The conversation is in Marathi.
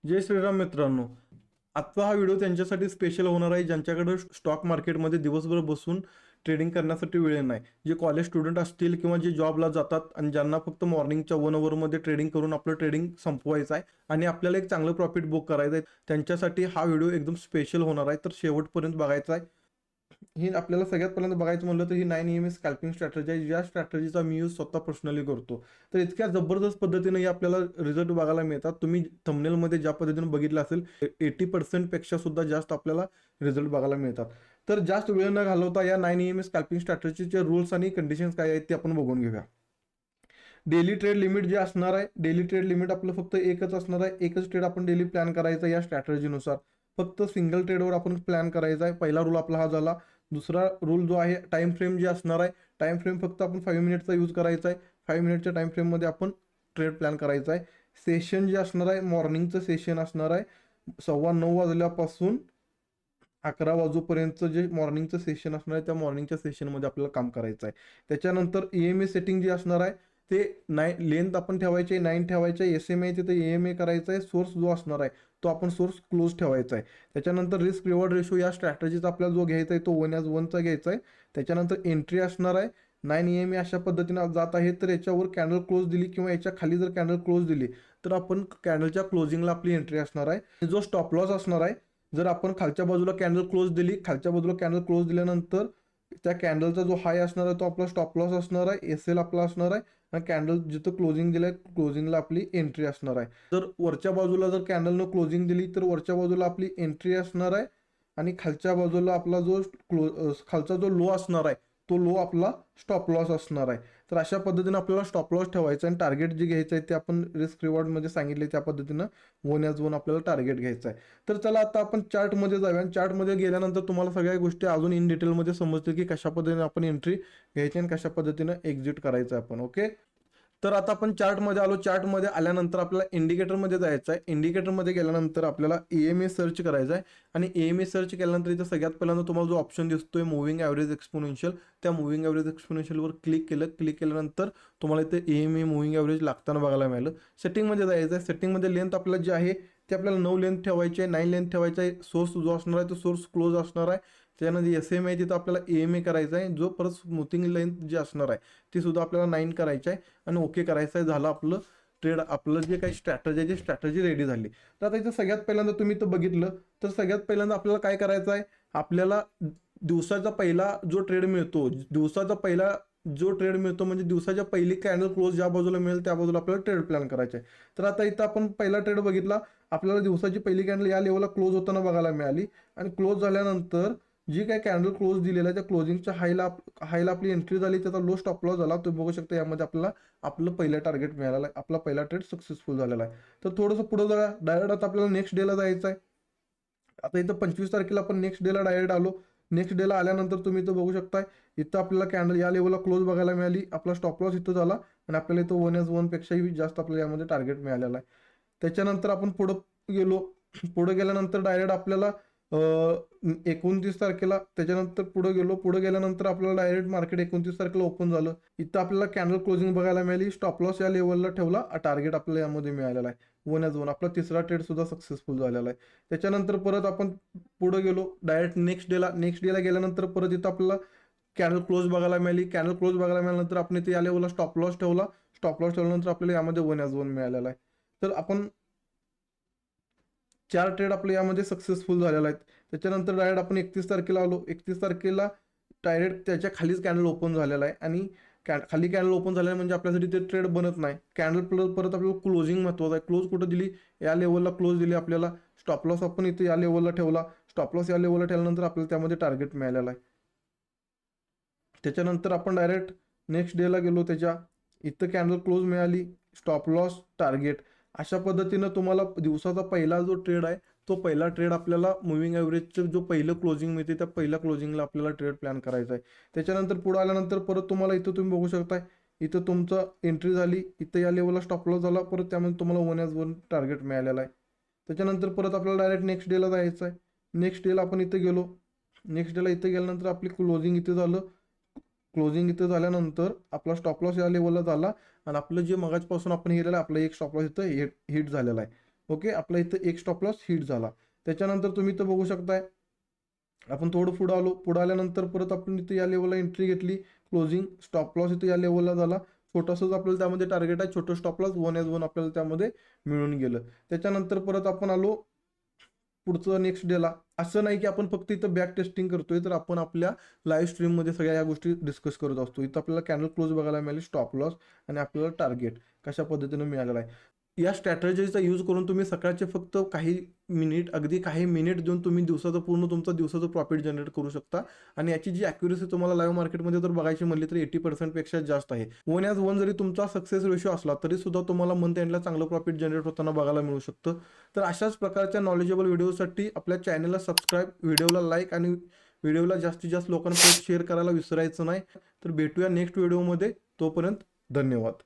जय श्रीराम मित्रांनो. आजचा हा व्हिडिओ त्यांच्यासाठी स्पेशल होणार आहे ज्यांच्याकडे स्टॉक मार्केटमध्ये दिवसभर बसून ट्रेडिंग करण्यासाठी वेळ नाही. जे कॉलेज स्टुडंट असतील किंवा जे जॉबला जातात आणि ज्यांना फक्त मॉर्निंगच्या 1 आवरमध्ये ट्रेडिंग करून आपलं ट्रेडिंग संपवायचं आहे आणि आपल्याला एक चांगलं प्रॉफिट बुक करायचं आहे, त्यांच्यासाठी हा व्हिडिओ एकदम स्पेशल होणार आहे. तर शेवटपर्यंत बघायचा आहे. ही आपल्याला सगळ्यात पहिल्यांदा बघायचं म्हणलं तर ही 9 EMA स्कॅल्पिंग स्ट्रॅटेजी आहे, ज्या स्ट्रॅटेजीचा मी यूज स्वतः पर्सनली करतो. तर इतक्या जबरदस्त पद्धतीने ही आपल्याला रिझल्ट बघायला मिळतात. तुम्ही थंबनेलमध्ये ज्या पद्धतीने बघितलं असेल 80% पेक्षा सुद्धा जास्त आपल्याला रिझल्ट बघायला मिळतात. तर जास्त वेळ न घालवता या 9 EMA स्कॅल्पिंग स्ट्रॅटेजीचे रूल्स आणि कंडिशन्स काय आहेत ते आपण बघून घेऊया. डेली ट्रेड लिमिट जे असणार आहे, डेली ट्रेड लिमिट आपलं फक्त एकच असणार आहे. एकच ट्रेड आपण डेली प्लॅन करायचा या स्ट्रॅटेजीनुसार. फक्त सिंगल ट्रेडवर आपण प्लॅन करायचा आहे. पहिला रूल आपला हा झाला. दुसरा रूल जो आहे, टाइम फ्रेम जे असणार आहे, टाइम फ्रेम फक्त आपण 5 मिनिटचा यूज करायचा आहे. 5 मिनिटच्या टाइम फ्रेममध्ये आपण ट्रेड प्लॅन करायचा आहे. सेशन जे असणार आहे, मॉर्निंगचं सेशन असणार आहे. 9:15 वाजल्यापासून 11 वाजूपर्यंतचं जे मॉर्निंगचं सेशन असणार आहे, त्या मॉर्निंगच्या सेशनमध्ये आपल्याला काम करायचं आहे. त्याच्यानंतर EMA सेटिंग जी असणार आहे, ते लेंथ आपण ठेवायची 9 ठेवायचं आहे. SMA तिथे EMA करायचं आहे. सोर्स जो असणार आहे तो आपण सोर्स क्लोज ठेवायचा आहे. त्याच्यानंतर रिस्क रिवॉर्ड रेशो या स्ट्रॅटेजीचा आपल्याला जो घ्यायचा आहे तो 1:1चा घ्यायचा आहे. त्याच्यानंतर एंट्री असणार आहे. 9 EMA अशा पद्धतीने जात आहे, तर याच्यावर कॅन्डल क्लोज दिली किंवा याच्या खाली जर कॅन्डल क्लोज दिली तर आपण कॅन्डलच्या क्लोजिंगला आपली एंट्री असणार आहे. जो स्टॉप लॉस असणार आहे, जर आपण खालच्या बाजूला कॅन्डल क्लोज दिली, खालच्या बाजूला कॅन्डल क्लोज दिल्यानंतर त्या कॅन्डलचा जो हाय असणार आहे तो आपला स्टॉप लॉस असणार आहे, SL आपला असणार आहे आणि कॅन्डल जिथं क्लोजिंग दिलंय क्लोजिंगला आपली एंट्री असणार आहे. जर वरच्या बाजूला जर कॅन्डलनं क्लोजिंग दिली तर वरच्या बाजूला आपली एंट्री असणार आहे आणि खालच्या बाजूला आपला जो खालचा जो लो असणार आहे तो लो आपला स्टॉप लॉस असणार आहे. तर अशा पद्धतीने आपल्याला स्टॉप लॉस ठेवायचा आणि टार्गेट जे घ्यायचं आहे ते आपण रिस्क रिवॉर्डमध्ये सांगितले त्या पद्धतीनं 1:1 आपल्याला टार्गेट घ्यायचं आहे. तर चला आता आपण चार्टमध्ये जाऊया आणि चार्टमध्ये गेल्यानंतर तुम्हाला सगळ्या गोष्टी अजून इन डिटेलमध्ये समजतील की कशा पद्धतीने आपण एंट्री घ्यायची आणि कशा पद्धतीनं एक्झिट करायचं आपण. ओके. तर आता आपण चार्टमध्ये आलो. चार्टमध्ये आल्यानंतर आपल्याला इंडिकेटरमध्ये जायचं आहे. इंडिकेटरमध्ये गेल्यानंतर आपल्याला EMA सर्च करायचा आहे आणि EMA सर्च केल्यानंतर इथं सगळ्यात पहिल्यांदा तुम्हाला जो ऑप्शन दिसतोय मुव्हिंग ॲव्हरेज एक्सपोनेन्शियल, त्या मुव्हिंग ॲव्हरेज एक्सपोनेन्शियलवर क्लिक केलं. क्लिक केल्यानंतर तुम्हाला इथे EMA मुव्हिंग ॲव्हरेज लागताना बघायला मिळालं. सेटिंगमध्ये जायचं आहे. सेटिंगमध्ये लेंथ आपल्याला जी आहे ते आपल्याला 9 लेंथ ठेवायची आहे, 9 लेंथ ठेवायचा आहे. सोर्स जो असणार आहे तो सोर्स क्लोज असणार आहे. त्यानंतर SMA तिथं आपल्याला EMA करायचा आहे. जो परत स्मूथिंग लेंथ जी असणार आहे ती सुद्धा आपल्याला 9 करायची आहे आणि ओके करायचं आहे. झालं आपलं ट्रेड. आपलं जे काही स्ट्रॅटेजी आहे ती स्ट्रॅटेजी रेडी झाली. तर आता इथं सगळ्यात पहिल्यांदा तुम्ही इथं बघितलं तर सगळ्यात पहिल्यांदा आपल्याला काय करायचं आहे, आपल्याला दिवसाचा पहिला जो ट्रेड मिळतो, दिवसाचा पहिला जो ट्रेड मिळतो म्हणजे दिवसाच्या पहिली कॅन्डल क्लोज ज्या बाजूला मिळेल त्या बाजूला आपल्याला ट्रेड प्लॅन करायचे आहे. तर आता इथं आपण पहिला ट्रेड बघितला. आपल्याला दिवसाची पहिली कॅन्डल या लेवलला क्लोज होताना बघायला मिळाली आणि क्लोज झाल्यानंतर जी काय कॅन्डल क्लोज दिलेला आहे त्या क्लोजिंगच्या हायला आपली एंट्री झाली, त्याचा लो स्टॉप लॉस झाला. तुम्ही बघू शकता यामध्ये आपल्याला आपलं पहिलं टार्गेट मिळालेलं आहे. आपला पहिला ट्रेड सक्सेसफुल झालेला आहे. तर थोडंसं पुढे जाऊया. डायरेक्ट आता आपल्याला नेक्स्ट डेला जायचं आहे. आता इथं 25 तारखेला आपण नेक्स्ट डेला डायरेक्ट आलो. नेक्स्ट डेला आल्यानंतर तुम्ही इथं बघू शकताय इथं आपल्याला कॅन्डल या लेवलला क्लोज बघायला मिळाली. आपला स्टॉप लॉस इथं झाला आणि आपल्याला इथं 1:1 पेक्षाही जास्त आपल्याला यामध्ये टार्गेट मिळालेला आहे. त्याच्यानंतर आपण पुढं गेलो. पुढे गेल्यानंतर डायरेक्ट आपल्याला 29 तारखेला, त्याच्यानंतर पुढे गेलो. पुढे गेल्यानंतर आपल्याला डायरेक्ट मार्केट 29 तारखेला ओपन झालं. इथं आपल्याला कॅन्डल क्लोजिंग बघायला मिळाली. स्टॉप लॉस या लेवलला ठेवला. टार्गेट आपल्याला यामध्ये मिळालेला आहे 1:1. आपला तिसरा ट्रेड सुद्धा सक्सेसफुल झालेला आहे. त्याच्यानंतर परत आपण पुढे गेलो डायरेक्ट नेक्स्ट डेला गेल्यानंतर परत इथं आपल्याला कॅन्डल क्लोज बघायला मिळाली. कॅन्डल क्लोज बघायला मिळाल्यानंतर आपण इथे या लेवलला स्टॉप लॉस ठेवला. स्टॉप लॉस ठेवल्यानंतर आपल्याला यामध्ये 1:1 मिळालेला आहे. तर आपण 4 ट्रेड आपले यामध्ये सक्सेसफुल झालेला आहेत. त्याच्यानंतर डायरेक्ट आपण 31 तारखेला आलो. 31 तारखेला डायरेक्ट त्याच्या खालीच कॅन्डल ओपन झालेला आहे आणि खाली कॅन्डल ओपन झालेला म्हणजे आपल्यासाठी ते ट्रेड बनत नाही. कॅन्डल परत आपल्याला क्लोजिंग महत्त्वाचं आहे. क्लोज कुठं दिली, या लेवलला क्लोज दिली आपल्याला. स्टॉप लॉस आपण इथे या लेवलला ठेवला. स्टॉप लॉस या लेवलला ठेवल्यानंतर आपल्याला त्यामध्ये टार्गेट मिळालेला आहे. त्याच्यानंतर आपण डायरेक्ट नेक्स्ट डेला गेलो. त्याच्या इथं कॅन्डल क्लोज मिळाली, स्टॉप लॉस, टार्गेट. अशा पद्धतीनं तुम्हाला दिवसाचा पहिला जो ट्रेड आहे तो पहिला ट्रेड आपल्याला मुव्हिंग ॲव्हरेजचं जो पहिलं क्लोजिंग मिळते त्या पहिल्या क्लोजिंगला आपल्याला ट्रेड प्लॅन करायचा आहे. त्याच्यानंतर पुढे आल्यानंतर परत तुम्हाला इथं तुम्ही बघू शकताय इथं तुमचं एंट्री झाली. इथं या लेवलला स्टॉप लॉस झाला. परत त्यामध्ये तुम्हाला 1:1 टार्गेट मिळालेला आहे. त्याच्यानंतर परत आपल्याला डायरेक्ट नेक्स्ट डेला जायचं आहे. नेक्स्ट डेला आपण इथं गेलो. नेक्स्ट डेला इथं गेल्यानंतर आपली क्लोजिंग इथे झालं. क्लोजिंग इथं झाल्यानंतर आपला स्टॉप लॉस या लेवलला झाला आणि आपलं जे मगाचपासून आपण गेलेलं आहे आपला एक स्टॉप लॉस इथं हिट झालेला आहे. ओके, आपला इथं एक स्टॉप लॉस हिट झाला. त्याच्यानंतर तुम्ही इथं बघू शकताय, आपण थोडं पुढं आलो. पुढं आल्यानंतर परत आपण इथं या लेवलला एंट्री घेतली. क्लोजिंग स्टॉप लॉस इथं या लेवलला झाला. छोटंसंच आपल्याला त्यामध्ये टार्गेट आहे. छोटं स्टॉप लॉस 1 आपल्याला त्यामध्ये मिळून गेलं. त्याच्यानंतर परत आपण आलो पुढचं नेक्स्ट डेला. असं नाही की आपण फक्त इथं बॅक टेस्टिंग करतोय, तर आपण आपल्या लाईव्ह स्ट्रीममध्ये सगळ्या या गोष्टी डिस्कस करत असतो. इथं आपल्याला कॅन्डल क्लोज बघायला मिळाली, स्टॉप लॉस आणि आपल्याला टार्गेट कशा पद्धतीनं मिळालेलं आहे. या स्ट्रॅटेजीचा यूज करून तुम्ही सकाळचे फक्त काही मिनिट, अगदी काही मिनिट देऊन तुम्ही दिवसाचं पूर्ण तुमचा दिवसाचं प्रॉफिट जनरेट करू शकता. आणि याची जी ॲक्युरेसी तुम्हाला लाईव्ह मार्केटमध्ये जर बघायची म्हणली तर 80% पेक्षा जास्त आहे. 1 जरी तुमचा सक्सेस रेशो असला तरी सुद्धा तुम्हाला मंथ एंडला चांगलं प्रॉफिट जनरेट होताना बघायला मिळू शकतं. तर अशाच प्रकारच्या नॉलेजेबल व्हिडिओसाठी आपल्या चॅनलला सबस्क्राईब, व्हिडिओला लाईक आणि व्हिडिओला जास्तीत जास्त लोकांपर्यंत शेअर करायला विसरायचं नाही. तर भेटूया नेक्स्ट व्हिडिओमध्ये. तोपर्यंत धन्यवाद.